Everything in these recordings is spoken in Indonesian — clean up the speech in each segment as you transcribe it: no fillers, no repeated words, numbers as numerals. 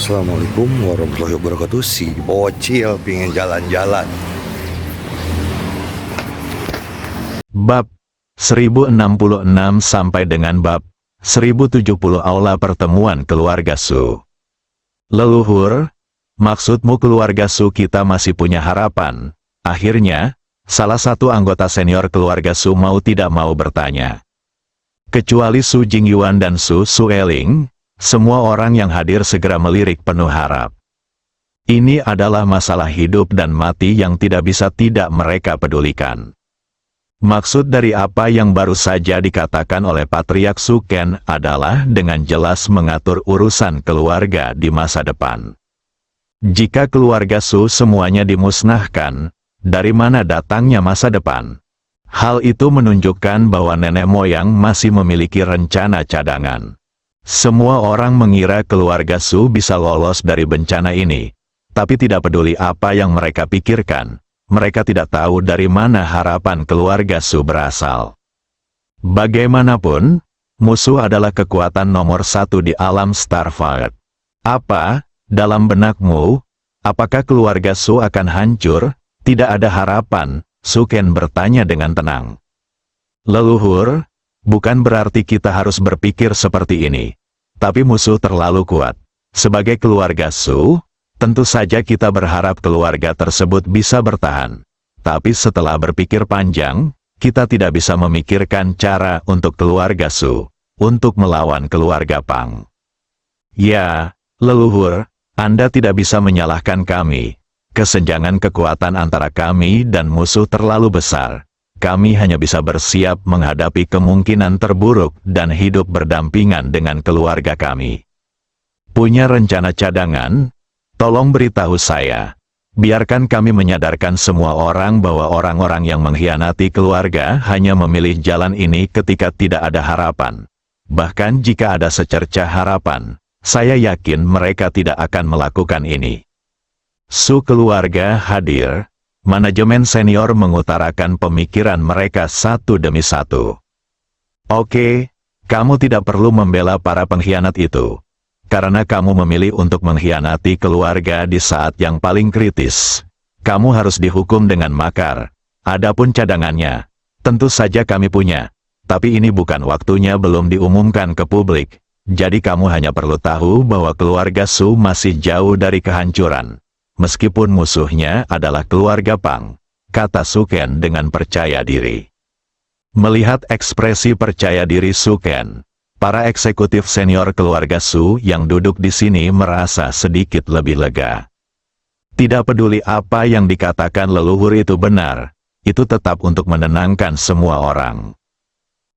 Assalamualaikum warahmatullahi wabarakatuh. Si bocil pingin jalan-jalan. Bab 1066 sampai dengan bab 1070 Aula Pertemuan Keluarga Su. Leluhur, maksudmu keluarga Su kita masih punya harapan? Akhirnya, salah satu anggota senior keluarga Su mau tidak mau bertanya. Kecuali Su Jingyuan dan Su Sueling, semua orang yang hadir segera melirik penuh harap. Ini adalah masalah hidup dan mati yang tidak bisa tidak mereka pedulikan. Maksud dari apa yang baru saja dikatakan oleh Patriark Su Ken adalah dengan jelas mengatur urusan keluarga di masa depan. Jika keluarga Su semuanya dimusnahkan, dari mana datangnya masa depan? Hal itu menunjukkan bahwa nenek moyang masih memiliki rencana cadangan. Semua orang mengira keluarga Su bisa lolos dari bencana ini, tapi tidak peduli apa yang mereka pikirkan. Mereka tidak tahu dari mana harapan keluarga Su berasal. Bagaimanapun, musuh adalah kekuatan nomor satu di alam Starfire. Apa, dalam benakmu, apakah keluarga Su akan hancur? Tidak ada harapan, Su Ken bertanya dengan tenang. Leluhur, bukan berarti kita harus berpikir seperti ini. Tapi musuh terlalu kuat. Sebagai keluarga Su, tentu saja kita berharap keluarga tersebut bisa bertahan. Tapi setelah berpikir panjang, kita tidak bisa memikirkan cara untuk keluarga Su, untuk melawan keluarga Pang. Ya, leluhur, Anda tidak bisa menyalahkan kami. Kesenjangan kekuatan antara kami dan musuh terlalu besar. Kami hanya bisa bersiap menghadapi kemungkinan terburuk dan hidup berdampingan dengan keluarga kami. Punya rencana cadangan? Tolong beritahu saya. Biarkan kami menyadarkan semua orang bahwa orang-orang yang mengkhianati keluarga hanya memilih jalan ini ketika tidak ada harapan. Bahkan jika ada secercah harapan, saya yakin mereka tidak akan melakukan ini. Su keluarga hadir. Manajemen senior mengutarakan pemikiran mereka satu demi satu. Oke, kamu tidak perlu membela para pengkhianat itu. Karena kamu memilih untuk mengkhianati keluarga di saat yang paling kritis. Kamu harus dihukum dengan makar. Adapun cadangannya, tentu saja kami punya. Tapi ini bukan waktunya belum diumumkan ke publik. Jadi kamu hanya perlu tahu bahwa keluarga Su masih jauh dari kehancuran. Meskipun musuhnya adalah keluarga Pang, kata Su Ken dengan percaya diri. Melihat ekspresi percaya diri Su Ken, para eksekutif senior keluarga Su yang duduk di sini merasa sedikit lebih lega. Tidak peduli apa yang dikatakan leluhur itu benar, itu tetap untuk menenangkan semua orang.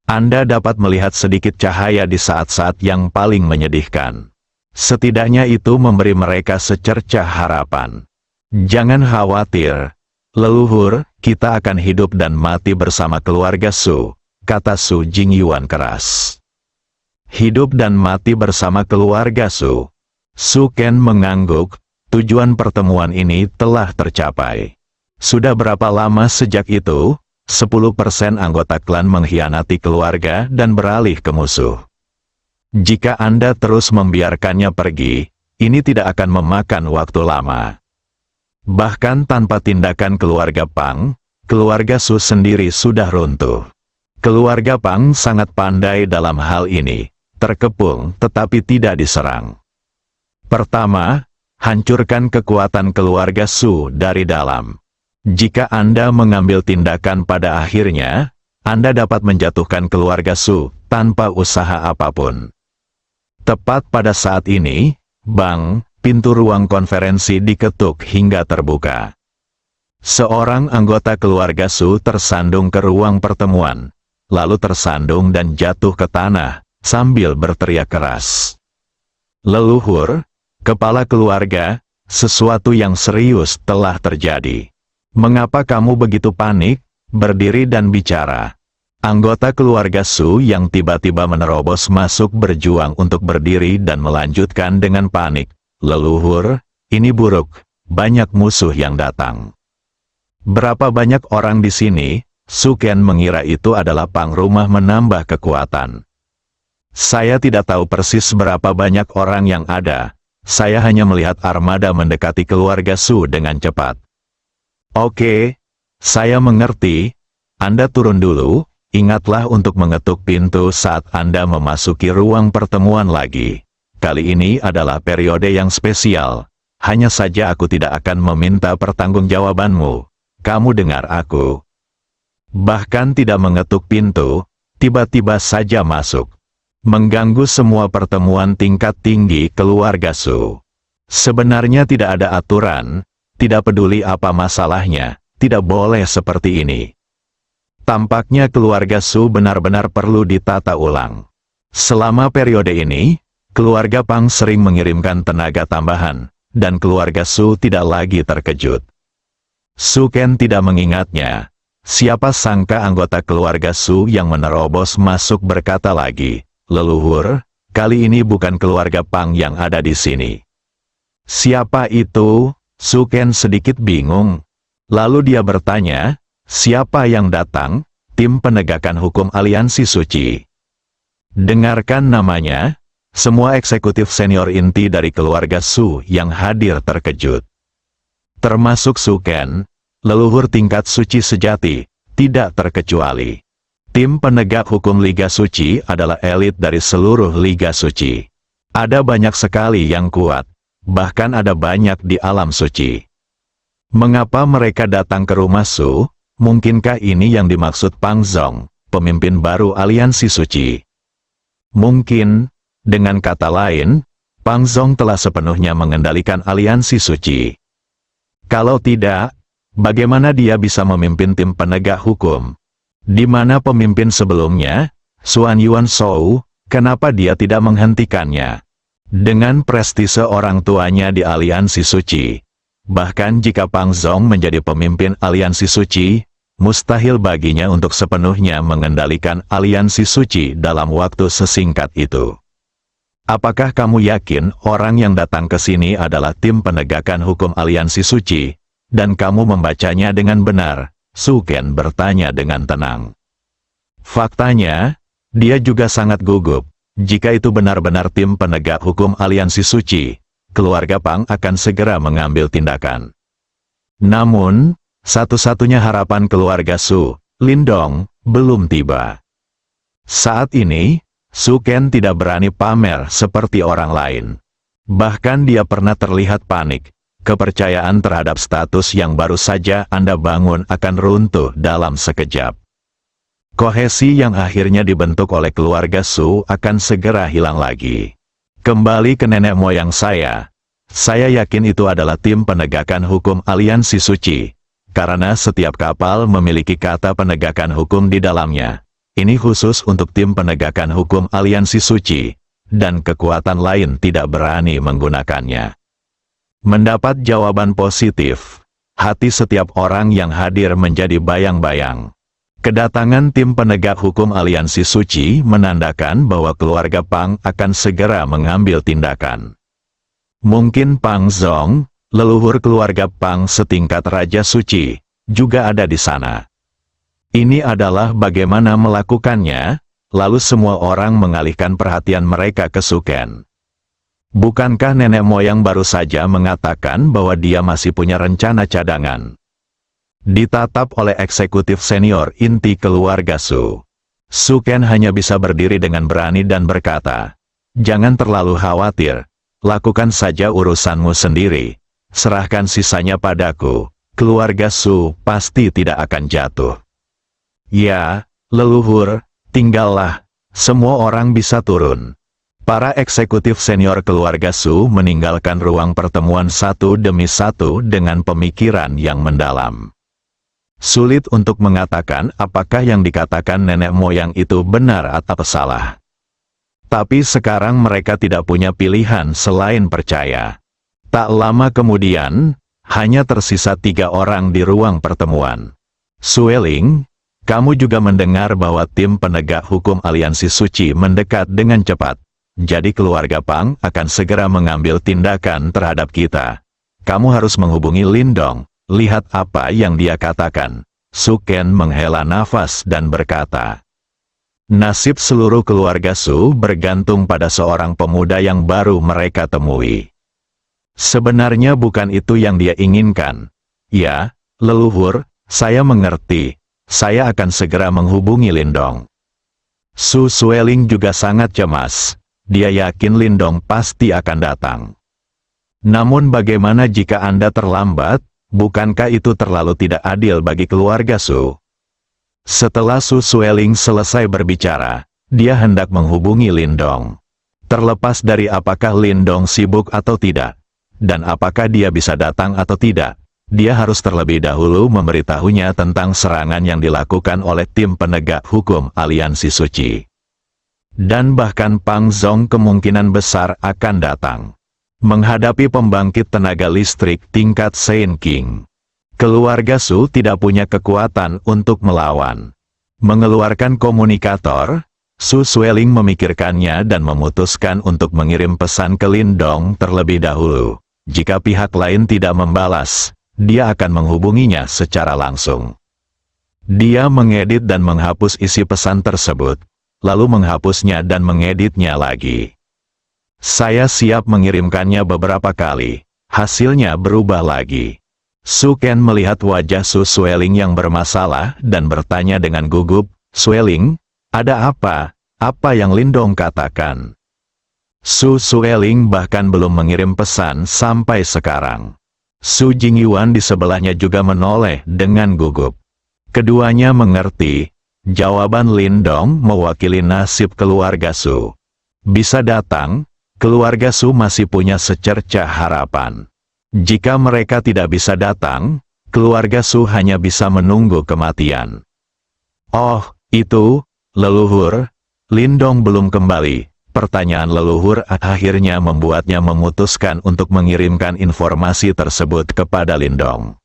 Anda dapat melihat sedikit cahaya di saat-saat yang paling menyedihkan. Setidaknya itu memberi mereka secercah harapan. Jangan khawatir, leluhur, kita akan hidup dan mati bersama keluarga Su, kata Su Jingyuan keras. Hidup dan mati bersama keluarga Su. Su Ken mengangguk, tujuan pertemuan ini telah tercapai. Sudah berapa lama sejak itu? 10% anggota klan mengkhianati keluarga dan beralih ke musuh. Jika Anda terus membiarkannya pergi, ini tidak akan memakan waktu lama. Bahkan tanpa tindakan keluarga Pang, keluarga Su sendiri sudah runtuh. Keluarga Pang sangat pandai dalam hal ini, terkepung tetapi tidak diserang. Pertama, hancurkan kekuatan keluarga Su dari dalam. Jika Anda mengambil tindakan pada akhirnya, Anda dapat menjatuhkan keluarga Su tanpa usaha apapun. Tepat pada saat ini, Bang, pintu ruang konferensi diketuk hingga terbuka. Seorang anggota keluarga Su tersandung ke ruang pertemuan, lalu tersandung dan jatuh ke tanah, sambil berteriak keras. Leluhur, kepala keluarga, sesuatu yang serius telah terjadi. Mengapa kamu begitu panik? Berdiri dan bicara. Anggota keluarga Su yang tiba-tiba menerobos masuk berjuang untuk berdiri dan melanjutkan dengan panik. Leluhur, ini buruk, banyak musuh yang datang. Berapa banyak orang di sini? Su Ken mengira itu adalah pangrumah menambah kekuatan. Saya tidak tahu persis berapa banyak orang yang ada, saya hanya melihat armada mendekati keluarga Su dengan cepat. Oke, saya mengerti. Anda turun dulu, ingatlah untuk mengetuk pintu saat Anda memasuki ruang pertemuan lagi. Kali ini adalah periode yang spesial. Hanya saja aku tidak akan meminta pertanggungjawabanmu. Kamu dengar aku. Bahkan tidak mengetuk pintu, tiba-tiba saja masuk. Mengganggu semua pertemuan tingkat tinggi keluarga Su. Sebenarnya tidak ada aturan, tidak peduli apa masalahnya, tidak boleh seperti ini. Tampaknya keluarga Su benar-benar perlu ditata ulang. Selama periode ini, keluarga Pang sering mengirimkan tenaga tambahan, dan keluarga Su tidak lagi terkejut. Su Ken tidak mengingatnya. Siapa sangka anggota keluarga Su yang menerobos masuk berkata lagi, "Leluhur, kali ini bukan keluarga Pang yang ada di sini." Siapa itu? Su Ken sedikit bingung. Lalu dia bertanya, siapa yang datang? Tim penegakan hukum Aliansi Suci. Dengarkan namanya. Semua eksekutif senior inti dari keluarga Su yang hadir terkejut. Termasuk Su Ken, leluhur tingkat suci sejati, tidak terkecuali. Tim penegak hukum Liga Suci adalah elit dari seluruh Liga Suci. Ada banyak sekali yang kuat, bahkan ada banyak di alam suci. Mengapa mereka datang ke rumah Su? Mungkinkah ini yang dimaksud Pang Zong, pemimpin baru Aliansi Suci? Mungkin, dengan kata lain, Pang Zong telah sepenuhnya mengendalikan Aliansi Suci. Kalau tidak, bagaimana dia bisa memimpin tim penegak hukum? Di mana pemimpin sebelumnya, Xuan Yuan Shou, kenapa dia tidak menghentikannya? Dengan prestise orang tuanya di Aliansi Suci. Bahkan jika Pang Zong menjadi pemimpin Aliansi Suci, mustahil baginya untuk sepenuhnya mengendalikan Aliansi Suci dalam waktu sesingkat itu. Apakah kamu yakin orang yang datang ke sini adalah tim penegakan hukum Aliansi Suci, dan kamu membacanya dengan benar? Su Ken bertanya dengan tenang. Faktanya, dia juga sangat gugup. Jika itu benar-benar tim penegak hukum Aliansi Suci, keluarga Pang akan segera mengambil tindakan. Namun, satu-satunya harapan keluarga Su, Lindong, belum tiba. Saat ini, Su Ken tidak berani pamer seperti orang lain. Bahkan dia pernah terlihat panik. Kepercayaan terhadap status yang baru saja Anda bangun akan runtuh dalam sekejap. Kohesi yang akhirnya dibentuk oleh keluarga Su akan segera hilang lagi. Kembali ke nenek moyang saya yakin itu adalah tim penegakan hukum Aliansi Suci, karena setiap kapal memiliki kata penegakan hukum di dalamnya. Ini khusus untuk tim penegakan hukum Aliansi Suci, dan kekuatan lain tidak berani menggunakannya. Mendapat jawaban positif, hati setiap orang yang hadir menjadi bayang-bayang. Kedatangan tim penegak hukum Aliansi Suci menandakan bahwa keluarga Pang akan segera mengambil tindakan. Mungkin Pang Zong, leluhur keluarga Pang setingkat Raja Suci, juga ada di sana. Ini adalah bagaimana melakukannya, lalu semua orang mengalihkan perhatian mereka ke Su Ken. Bukankah nenek moyang baru saja mengatakan bahwa dia masih punya rencana cadangan? Ditatap oleh eksekutif senior inti keluarga Su. Su Ken hanya bisa berdiri dengan berani dan berkata, "Jangan terlalu khawatir, lakukan saja urusanmu sendiri, serahkan sisanya padaku, keluarga Su pasti tidak akan jatuh." Ya, leluhur, tinggallah, semua orang bisa turun. Para eksekutif senior keluarga Su meninggalkan ruang pertemuan satu demi satu dengan pemikiran yang mendalam. Sulit untuk mengatakan apakah yang dikatakan nenek moyang itu benar atau salah. Tapi sekarang mereka tidak punya pilihan selain percaya. Tak lama kemudian, hanya tersisa 3 orang di ruang pertemuan. Sueling, kamu juga mendengar bahwa tim penegak hukum Aliansi Suci mendekat dengan cepat. Jadi keluarga Pang akan segera mengambil tindakan terhadap kita. Kamu harus menghubungi Lindong, lihat apa yang dia katakan. Su Ken menghela nafas dan berkata, nasib seluruh keluarga Su bergantung pada seorang pemuda yang baru mereka temui. Sebenarnya bukan itu yang dia inginkan. Ya, leluhur, saya mengerti. Saya akan segera menghubungi Lindong. Su Sueling juga sangat cemas. Dia yakin Lindong pasti akan datang. Namun bagaimana jika Anda terlambat? Bukankah itu terlalu tidak adil bagi keluarga Su? Setelah Su Sueling selesai berbicara, dia hendak menghubungi Lindong. Terlepas dari apakah Lindong sibuk atau tidak, dan apakah dia bisa datang atau tidak, dia harus terlebih dahulu memberitahunya tentang serangan yang dilakukan oleh tim penegak hukum Aliansi Suci. Dan bahkan Pang Zong kemungkinan besar akan datang. Menghadapi pembangkit tenaga listrik tingkat Saint King, keluarga Su tidak punya kekuatan untuk melawan. Mengeluarkan komunikator, Su Sueling memikirkannya dan memutuskan untuk mengirim pesan ke Lindong terlebih dahulu. Jika pihak lain tidak membalas, dia akan menghubunginya secara langsung. Dia mengedit dan menghapus isi pesan tersebut, lalu menghapusnya dan mengeditnya lagi. Saya siap mengirimkannya beberapa kali, hasilnya berubah lagi. Su Ken melihat wajah Su Sueling yang bermasalah dan bertanya dengan gugup, "Sueling, ada apa? Apa yang Lindong katakan?" Su Sueling bahkan belum mengirim pesan sampai sekarang. Su Jingyuan di sebelahnya juga menoleh dengan gugup. Keduanya mengerti, jawaban Lindong mewakili nasib keluarga Su. Bisa datang, keluarga Su masih punya secercah harapan. Jika mereka tidak bisa datang, keluarga Su hanya bisa menunggu kematian. "Oh, itu, leluhur, Lindong belum kembali." Pertanyaan leluhur akhirnya membuatnya memutuskan untuk mengirimkan informasi tersebut kepada Lindong.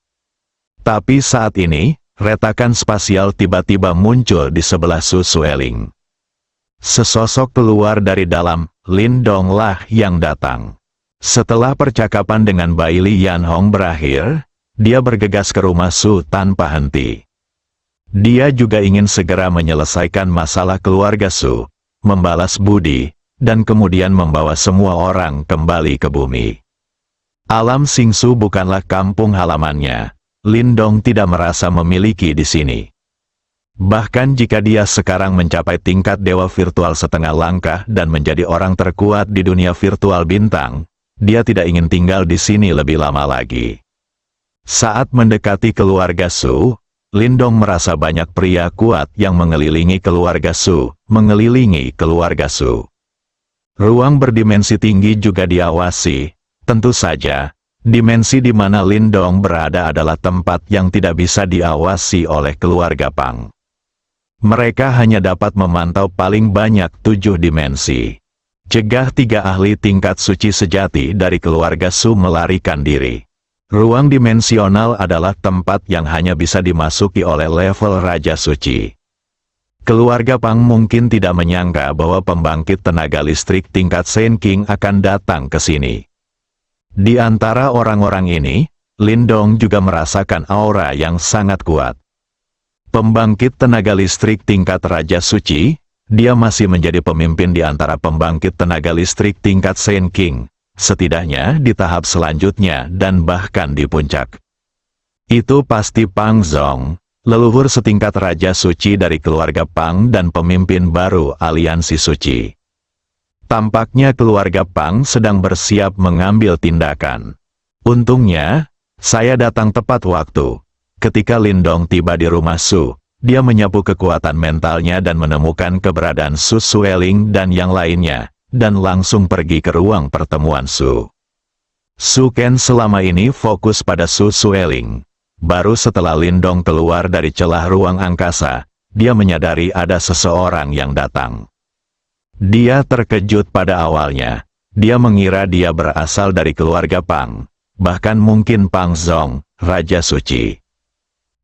Tapi saat ini, retakan spasial tiba-tiba muncul di sebelah Su Sueling. Sesosok keluar dari dalam, Lindong lah yang datang. Setelah percakapan dengan Bai Li Yanhong berakhir, dia bergegas ke rumah Su tanpa henti. Dia juga ingin segera menyelesaikan masalah keluarga Su, membalas budi, dan kemudian membawa semua orang kembali ke bumi. Alam Singsu bukanlah kampung halamannya. Lindong tidak merasa memiliki di sini. Bahkan jika dia sekarang mencapai tingkat dewa virtual setengah langkah dan menjadi orang terkuat di dunia virtual bintang, dia tidak ingin tinggal di sini lebih lama lagi. Saat mendekati keluarga Su, Lindong merasa banyak pria kuat yang mengelilingi keluarga Su, Ruang berdimensi tinggi juga diawasi. Tentu saja, dimensi di mana Lindong berada adalah tempat yang tidak bisa diawasi oleh keluarga Pang. Mereka hanya dapat memantau paling banyak 7 dimensi. Cegah 3 ahli tingkat suci sejati dari keluarga Su melarikan diri. Ruang dimensional adalah tempat yang hanya bisa dimasuki oleh level Raja Suci. Keluarga Pang mungkin tidak menyangka bahwa pembangkit tenaga listrik tingkat Saint King akan datang ke sini. Di antara orang-orang ini, Lindong juga merasakan aura yang sangat kuat. Pembangkit tenaga listrik tingkat Raja Suci, dia masih menjadi pemimpin di antara pembangkit tenaga listrik tingkat Saint King, setidaknya di tahap selanjutnya dan bahkan di puncak. Itu pasti Pang Zong, leluhur setingkat Raja Suci dari keluarga Pang dan pemimpin baru Aliansi Suci. Tampaknya keluarga Pang sedang bersiap mengambil tindakan. Untungnya, saya datang tepat waktu. Ketika Lindong tiba di rumah Su, dia menyapu kekuatan mentalnya dan menemukan keberadaan Su Sueling dan yang lainnya, dan langsung pergi ke ruang pertemuan Su. Su Ken selama ini fokus pada Su Sueling. Baru setelah Lindong keluar dari celah ruang angkasa, dia menyadari ada seseorang yang datang. Dia terkejut pada awalnya. Dia mengira dia berasal dari keluarga Pang, bahkan mungkin Pang Zong, Raja Suci.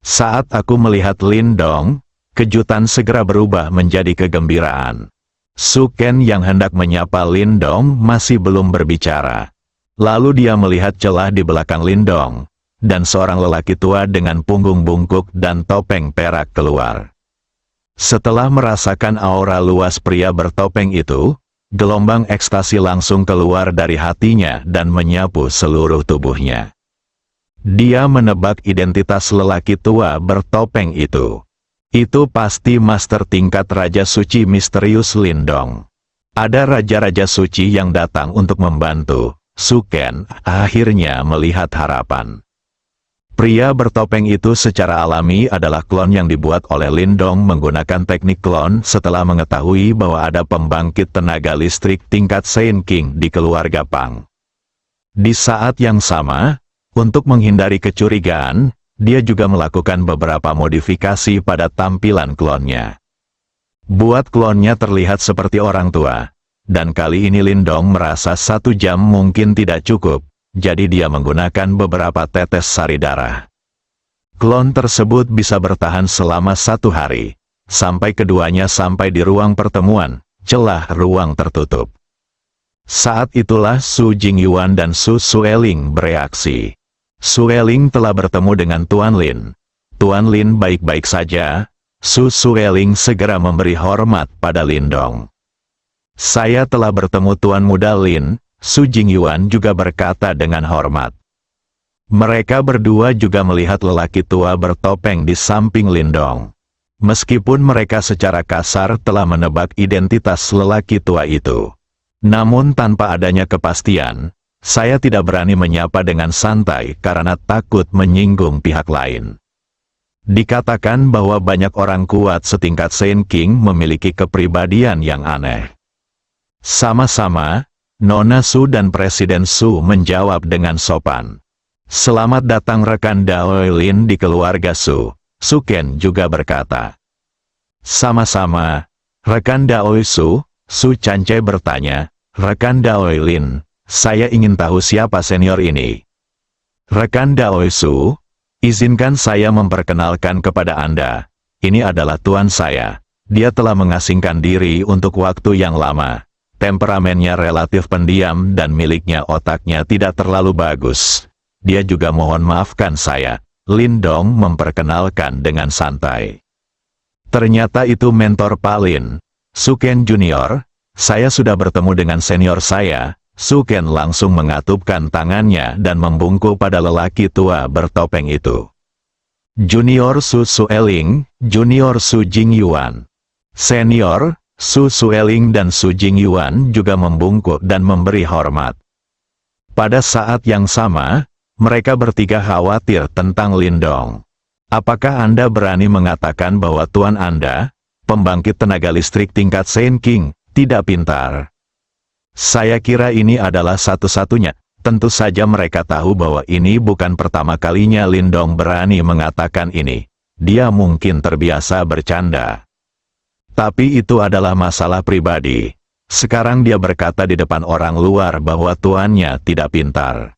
Saat aku melihat Lindong, kejutan segera berubah menjadi kegembiraan. Su Ken yang hendak menyapa Lindong masih belum berbicara. Lalu dia melihat celah di belakang Lindong, dan seorang lelaki tua dengan punggung bungkuk dan topeng perak keluar. Setelah merasakan aura luas pria bertopeng itu, gelombang ekstasi langsung keluar dari hatinya dan menyapu seluruh tubuhnya. Dia menebak identitas lelaki tua bertopeng itu. Itu pasti master tingkat Raja Suci misterius Lindong. Ada raja-raja suci yang datang untuk membantu. Suken akhirnya melihat harapan. Pria bertopeng itu secara alami adalah klon yang dibuat oleh Lindong menggunakan teknik klon setelah mengetahui bahwa ada pembangkit tenaga listrik tingkat Saiyan King di keluarga Pang. Di saat yang sama, untuk menghindari kecurigaan, dia juga melakukan beberapa modifikasi pada tampilan klonnya. Buat klonnya terlihat seperti orang tua. Dan kali ini Lindong merasa 1 jam mungkin tidak cukup, jadi dia menggunakan beberapa tetes sari darah. Klon tersebut bisa bertahan selama 1 hari, sampai keduanya sampai di ruang pertemuan, celah ruang tertutup. Saat itulah Su Jingyuan dan Su Sueling bereaksi. Sueling telah bertemu dengan Tuan Lin. Tuan Lin baik-baik saja. Su Sueling segera memberi hormat pada Lindong. Saya telah bertemu Tuan Muda Lin, Su Jingyuan juga berkata dengan hormat. Mereka berdua juga melihat lelaki tua bertopeng di samping Lindong. Meskipun mereka secara kasar telah menebak identitas lelaki tua itu. Namun tanpa adanya kepastian, saya tidak berani menyapa dengan santai karena takut menyinggung pihak lain. Dikatakan bahwa banyak orang kuat setingkat Saiyan King memiliki kepribadian yang aneh. Sama-sama, Nona Su dan Presiden Su menjawab dengan sopan. Selamat datang rekan Daoi Lin di keluarga Su. Suken juga berkata. Sama-sama, rekan Daoi Su. Su Chance bertanya, rekan Daoi Lin, saya ingin tahu siapa senior ini. Rekan Daoi Su, izinkan saya memperkenalkan kepada Anda. Ini adalah tuan saya. Dia telah mengasingkan diri untuk waktu yang lama. Temperamennya relatif pendiam dan miliknya otaknya tidak terlalu bagus. Dia juga mohon maafkan saya. Lindong memperkenalkan dengan santai. Ternyata itu mentor Pak Lin. Suken Junior, saya sudah bertemu dengan senior saya. Suken langsung mengatupkan tangannya dan membungkuk pada lelaki tua bertopeng itu. Junior Su Sueling, Junior Su Jingyuan. Senior, Su Sueling dan Su Jingyuan juga membungkuk dan memberi hormat. Pada saat yang sama, mereka bertiga khawatir tentang Lindong. Apakah Anda berani mengatakan bahwa tuan Anda, pembangkit tenaga listrik tingkat Saiyan King, tidak pintar? Saya kira ini adalah satu-satunya. Tentu saja mereka tahu bahwa ini bukan pertama kalinya Lindong berani mengatakan ini. Dia mungkin terbiasa bercanda. Tapi itu adalah masalah pribadi. Sekarang dia berkata di depan orang luar bahwa tuannya tidak pintar.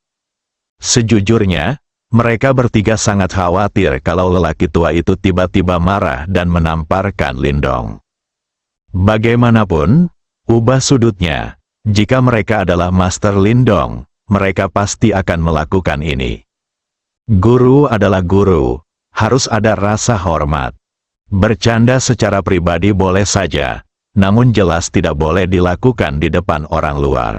Sejujurnya, mereka bertiga sangat khawatir kalau lelaki tua itu tiba-tiba marah dan menamparkan Lindong. Bagaimanapun, ubah sudutnya, jika mereka adalah Master Lindong, mereka pasti akan melakukan ini. Guru adalah guru, harus ada rasa hormat. Bercanda secara pribadi boleh saja, namun jelas tidak boleh dilakukan di depan orang luar.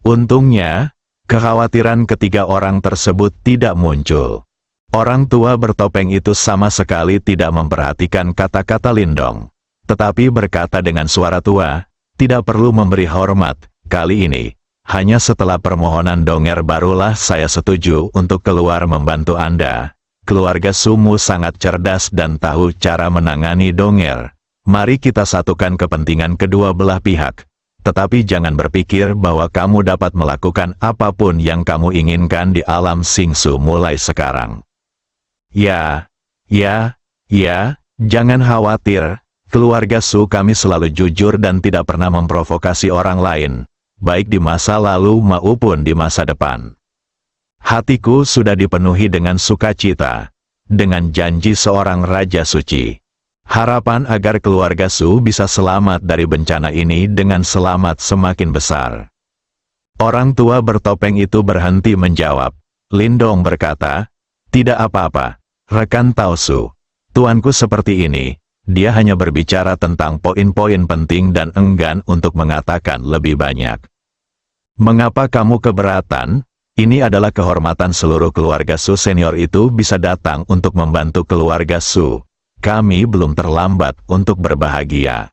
Untungnya, kekhawatiran ketiga orang tersebut tidak muncul. Orang tua bertopeng itu sama sekali tidak memperhatikan kata-kata Lindong, tetapi berkata dengan suara tua, tidak perlu memberi hormat, kali ini, hanya setelah permohonan Donger barulah saya setuju untuk keluar membantu Anda. Keluarga Sumu sangat cerdas dan tahu cara menangani Donger. Mari kita satukan kepentingan kedua belah pihak. Tetapi jangan berpikir bahwa kamu dapat melakukan apapun yang kamu inginkan di alam Singsu mulai sekarang. Ya, jangan khawatir. Keluarga Su kami selalu jujur dan tidak pernah memprovokasi orang lain, baik di masa lalu maupun di masa depan. Hatiku sudah dipenuhi dengan sukacita, dengan janji seorang Raja Suci. Harapan agar keluarga Su bisa selamat dari bencana ini dengan selamat semakin besar. Orang tua bertopeng itu berhenti menjawab. Lindong berkata, tidak apa-apa, rekan Tao Su. Tuanku seperti ini, dia hanya berbicara tentang poin-poin penting dan enggan untuk mengatakan lebih banyak. Mengapa kamu keberatan? Ini adalah kehormatan seluruh keluarga Su senior itu bisa datang untuk membantu keluarga Su. Kami belum terlambat untuk berbahagia.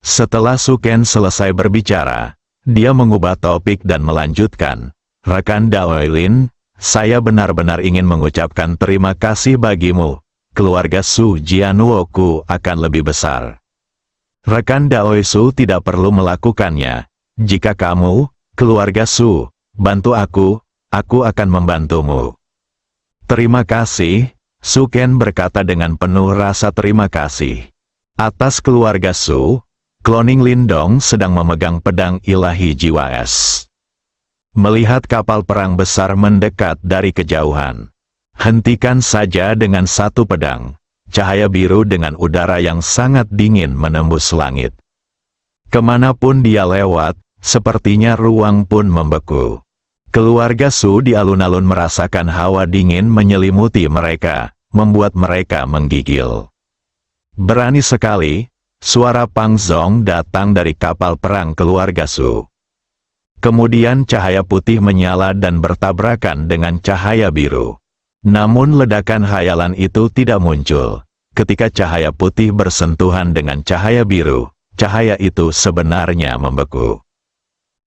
Setelah Su Ken selesai berbicara, dia mengubah topik dan melanjutkan. Rekan Daoilin, saya benar-benar ingin mengucapkan terima kasih bagimu. Keluarga Su Jianwoku akan lebih besar. Rekan Daoi Su tidak perlu melakukannya. Jika kamu, keluarga Su, bantu aku akan membantumu. Terima kasih, Su Ken berkata dengan penuh rasa terima kasih. Atas keluarga Su, Cloning Lindong sedang memegang pedang ilahi jiwa es. Melihat kapal perang besar mendekat dari kejauhan. Hentikan saja dengan satu pedang. Cahaya biru dengan udara yang sangat dingin menembus langit. Kemanapun dia lewat, sepertinya ruang pun membeku. Keluarga Su di alun-alun merasakan hawa dingin menyelimuti mereka, membuat mereka menggigil. Berani sekali, suara Pang Zong datang dari kapal perang keluarga Su. Kemudian cahaya putih menyala dan bertabrakan dengan cahaya biru. Namun ledakan hayalan itu tidak muncul. Ketika cahaya putih bersentuhan dengan cahaya biru, cahaya itu sebenarnya membeku.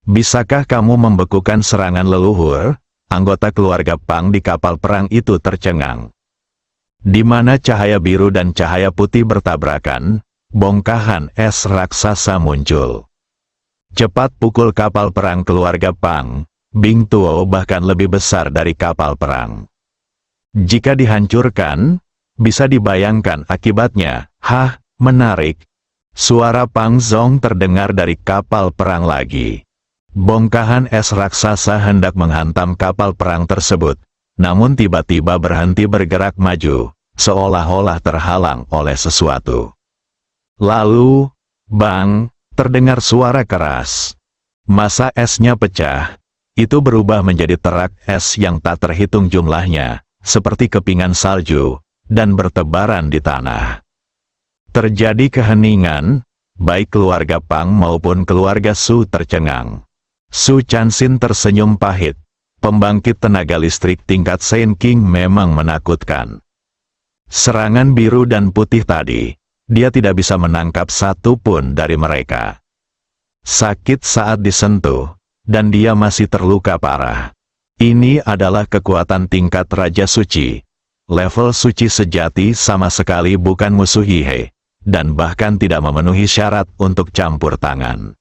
Bisakah kamu membekukan serangan leluhur? Anggota keluarga Pang di kapal perang itu tercengang. Di mana cahaya biru dan cahaya putih bertabrakan, bongkahan es raksasa muncul. Cepat pukul kapal perang keluarga Pang, Bing Tuo bahkan lebih besar dari kapal perang. Jika dihancurkan, bisa dibayangkan akibatnya. Hah, menarik. Suara Pang Zong terdengar dari kapal perang lagi. Bongkahan es raksasa hendak menghantam kapal perang tersebut, namun tiba-tiba berhenti bergerak maju, seolah-olah terhalang oleh sesuatu. Lalu, bang, terdengar suara keras. Masa esnya pecah. Itu berubah menjadi terak es yang tak terhitung jumlahnya, seperti kepingan salju, dan bertebaran di tanah. Terjadi keheningan, baik keluarga Pang maupun keluarga Su tercengang. Su Chanxin tersenyum pahit. Pembangkit tenaga listrik tingkat Saint King memang menakutkan. Serangan biru dan putih tadi, dia tidak bisa menangkap satu pun dari mereka. Sakit saat disentuh, dan dia masih terluka parah. Ini adalah kekuatan tingkat Raja Suci. Level suci sejati sama sekali bukan musuh Hihe, dan bahkan tidak memenuhi syarat untuk campur tangan.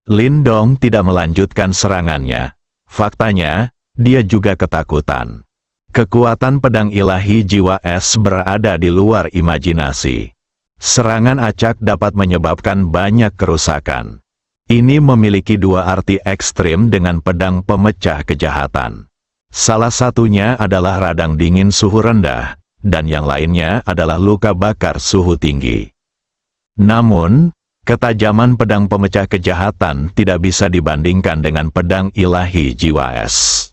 Lindong tidak melanjutkan serangannya. Faktanya, dia juga ketakutan. Kekuatan pedang ilahi jiwa es berada di luar imajinasi. Serangan acak dapat menyebabkan banyak kerusakan. Ini memiliki dua arti ekstrim dengan pedang pemecah kejahatan. Salah satunya adalah radang dingin suhu rendah, dan yang lainnya adalah luka bakar suhu tinggi. Namun, ketajaman pedang pemecah kejahatan tidak bisa dibandingkan dengan pedang ilahi jiwa es.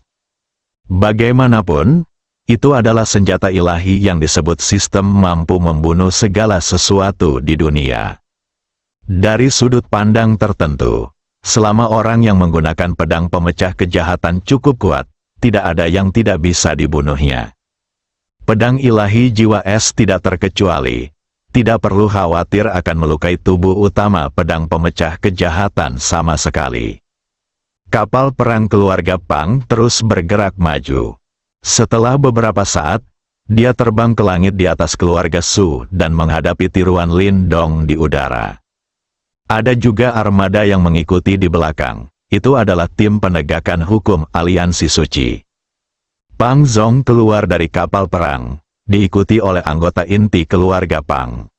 Bagaimanapun, itu adalah senjata ilahi yang disebut sistem mampu membunuh segala sesuatu di dunia. Dari sudut pandang tertentu, selama orang yang menggunakan pedang pemecah kejahatan cukup kuat, tidak ada yang tidak bisa dibunuhnya. Pedang ilahi jiwa es tidak terkecuali. Tidak perlu khawatir akan melukai tubuh utama pedang pemecah kejahatan sama sekali. Kapal perang keluarga Pang terus bergerak maju. Setelah beberapa saat, dia terbang ke langit di atas keluarga Su dan menghadapi tiruan Lindong di udara. Ada juga armada yang mengikuti di belakang. Itu adalah tim penegakan hukum Aliansi Suci. Pang Zong keluar dari kapal perang, diikuti oleh anggota inti keluarga Pang.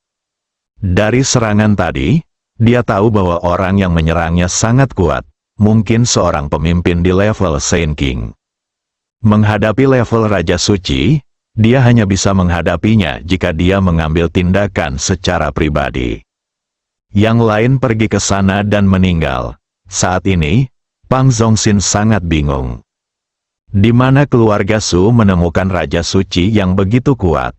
Dari serangan tadi, dia tahu bahwa orang yang menyerangnya sangat kuat, mungkin seorang pemimpin di level Saint King. Menghadapi level Raja Suci, dia hanya bisa menghadapinya jika dia mengambil tindakan secara pribadi. Yang lain pergi ke sana dan meninggal. Saat ini, Pang Zongxin sangat bingung. Di mana keluarga Su menemukan Raja Suci yang begitu kuat?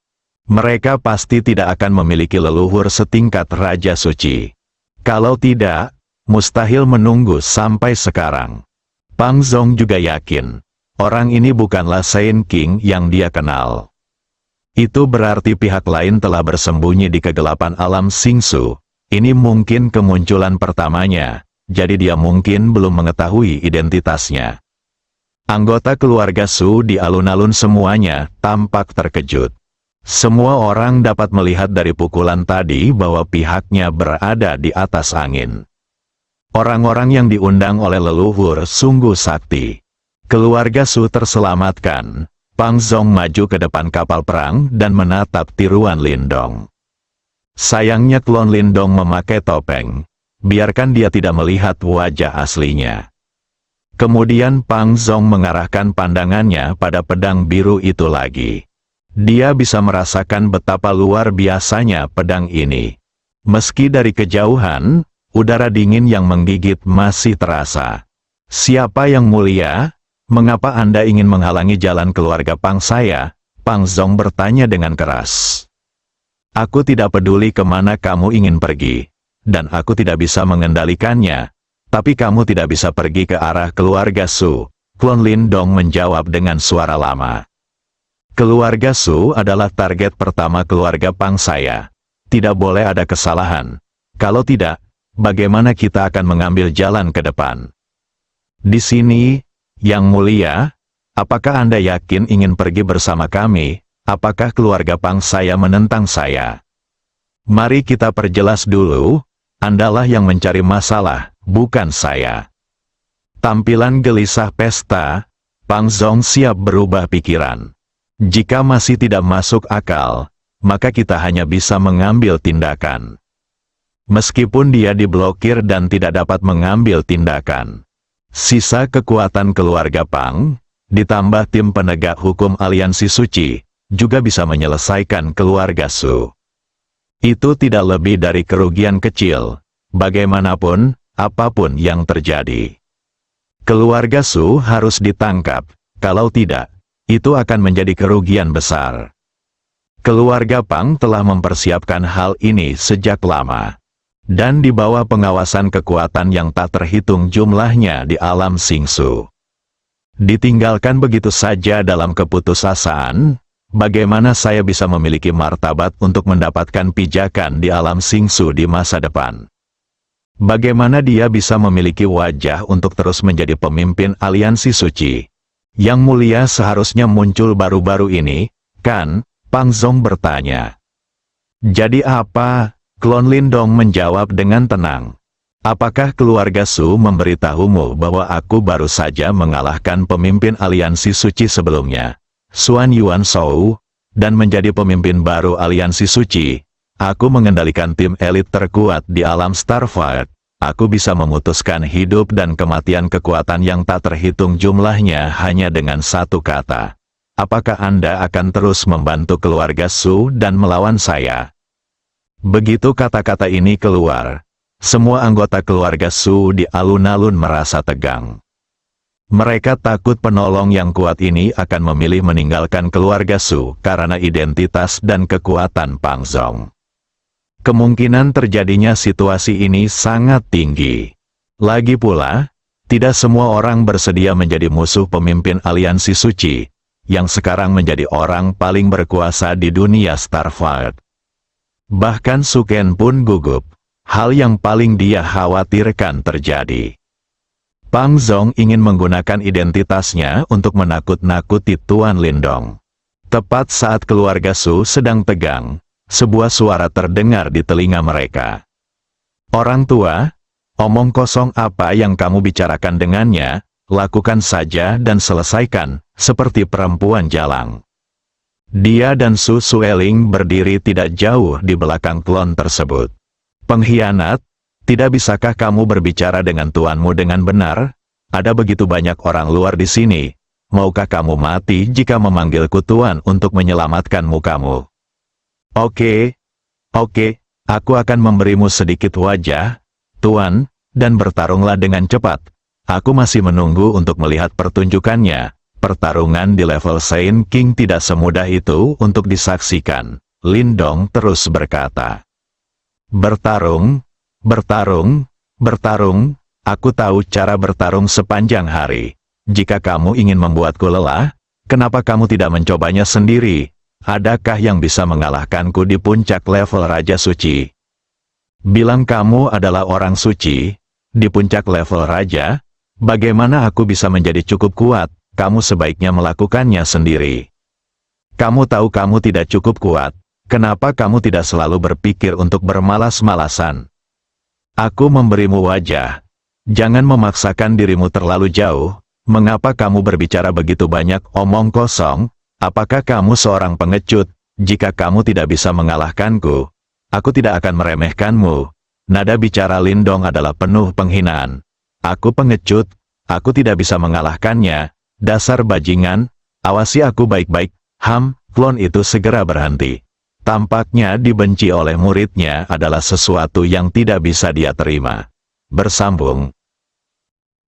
Mereka pasti tidak akan memiliki leluhur setingkat Raja Suci. Kalau tidak, mustahil menunggu sampai sekarang. Pang Zong juga yakin, orang ini bukanlah Saint King yang dia kenal. Itu berarti pihak lain telah bersembunyi di kegelapan alam Singsu. Ini mungkin kemunculan pertamanya, jadi dia mungkin belum mengetahui identitasnya. Anggota keluarga Su di alun-alun semuanya tampak terkejut. Semua orang dapat melihat dari pukulan tadi bahwa pihaknya berada di atas angin. Orang-orang yang diundang oleh leluhur sungguh sakti. Keluarga Su terselamatkan. Pang Zong maju ke depan kapal perang dan menatap tiruan Lindong. Sayangnya klon Lindong memakai topeng. Biarkan dia tidak melihat wajah aslinya. Kemudian Pang Zong mengarahkan pandangannya pada pedang biru itu lagi. Dia bisa merasakan betapa luar biasanya pedang ini. Meski dari kejauhan, udara dingin yang menggigit masih terasa. Siapa yang mulia? Mengapa Anda ingin menghalangi jalan keluarga Pang saya? Pang Zong bertanya dengan keras. Aku tidak peduli kemana kamu ingin pergi. Dan aku tidak bisa mengendalikannya. Tapi kamu tidak bisa pergi ke arah keluarga Su. Klon Lindong menjawab dengan suara lama. Keluarga Su adalah target pertama keluarga Pang saya. Tidak boleh ada kesalahan. Kalau tidak, bagaimana kita akan mengambil jalan ke depan? Di sini, Yang Mulia, apakah Anda yakin ingin pergi bersama kami? Apakah keluarga Pang saya menentang saya? Mari kita perjelas dulu, Andalah yang mencari masalah, bukan saya. Tampilan gelisah pesta, Pang Zong siap berubah pikiran. Jika masih tidak masuk akal, maka kita hanya bisa mengambil tindakan. Meskipun dia diblokir dan tidak dapat mengambil tindakan. Sisa kekuatan keluarga Pang, ditambah tim penegak hukum Aliansi Suci, juga bisa menyelesaikan keluarga Su. Itu tidak lebih dari kerugian kecil, bagaimanapun, apapun yang terjadi. Keluarga Su harus ditangkap, kalau tidak, itu akan menjadi kerugian besar. Keluarga Pang telah mempersiapkan hal ini sejak lama. Dan di bawah pengawasan kekuatan yang tak terhitung jumlahnya di alam Singsu. Ditinggalkan begitu saja dalam keputusasaan, bagaimana saya bisa memiliki martabat untuk mendapatkan pijakan di alam Singsu di masa depan? Bagaimana dia bisa memiliki wajah untuk terus menjadi pemimpin Aliansi Suci? Yang Mulia seharusnya muncul baru-baru ini, kan? Pang Zong bertanya. Jadi apa? Klon Lindong menjawab dengan tenang. Apakah keluarga Su memberitahumu bahwa aku baru saja mengalahkan pemimpin Aliansi Suci sebelumnya, Xuan Yuan Shou, dan menjadi pemimpin baru Aliansi Suci? Aku mengendalikan tim elit terkuat di alam Starfire. Aku bisa memutuskan hidup dan kematian kekuatan yang tak terhitung jumlahnya hanya dengan satu kata. Apakah Anda akan terus membantu keluarga Su dan melawan saya? Begitu kata-kata ini keluar, semua anggota keluarga Su di alun-alun merasa tegang. Mereka takut penolong yang kuat ini akan memilih meninggalkan keluarga Su karena identitas dan kekuatan Pang Zong. Kemungkinan terjadinya situasi ini sangat tinggi. Lagi pula, tidak semua orang bersedia menjadi musuh pemimpin Aliansi Suci, yang sekarang menjadi orang paling berkuasa di dunia Starfire. Bahkan Su Ken pun gugup, hal yang paling dia khawatirkan terjadi. Pang Zong ingin menggunakan identitasnya untuk menakut-nakuti Tuan Lindong. Tepat saat keluarga Su sedang tegang, sebuah suara terdengar di telinga mereka. Orang tua, omong kosong apa yang kamu bicarakan dengannya, lakukan saja dan selesaikan, seperti perempuan jalang. Dia dan Su Sueling berdiri tidak jauh di belakang klon tersebut. Pengkhianat, tidak bisakah kamu berbicara dengan tuanmu dengan benar? Ada begitu banyak orang luar di sini. Maukah kamu mati jika memanggilku tuan untuk menyelamatkan mukamu? Oke, aku akan memberimu sedikit wajah, tuan, dan bertarunglah dengan cepat. Aku masih menunggu untuk melihat pertunjukannya. Pertarungan di level Saint King tidak semudah itu untuk disaksikan. Lindong terus berkata. Bertarung, bertarung, bertarung, aku tahu cara bertarung sepanjang hari. Jika kamu ingin membuatku lelah, kenapa kamu tidak mencobanya sendiri? Adakah yang bisa mengalahkanku di puncak level Raja Suci? Bilang kamu adalah orang suci, di puncak level Raja, bagaimana aku bisa menjadi cukup kuat? Kamu sebaiknya melakukannya sendiri. Kamu tahu kamu tidak cukup kuat. Kenapa kamu tidak selalu berpikir untuk bermalas-malasan? Aku memberimu wajah. Jangan memaksakan dirimu terlalu jauh. Mengapa kamu berbicara begitu banyak omong kosong? Apakah kamu seorang pengecut? Jika kamu tidak bisa mengalahkanku, aku tidak akan meremehkanmu. Nada bicara Lindong adalah penuh penghinaan. Aku pengecut, aku tidak bisa mengalahkannya. Dasar bajingan, awasi aku baik-baik. Klon itu segera berhenti. Tampaknya dibenci oleh muridnya adalah sesuatu yang tidak bisa dia terima. Bersambung.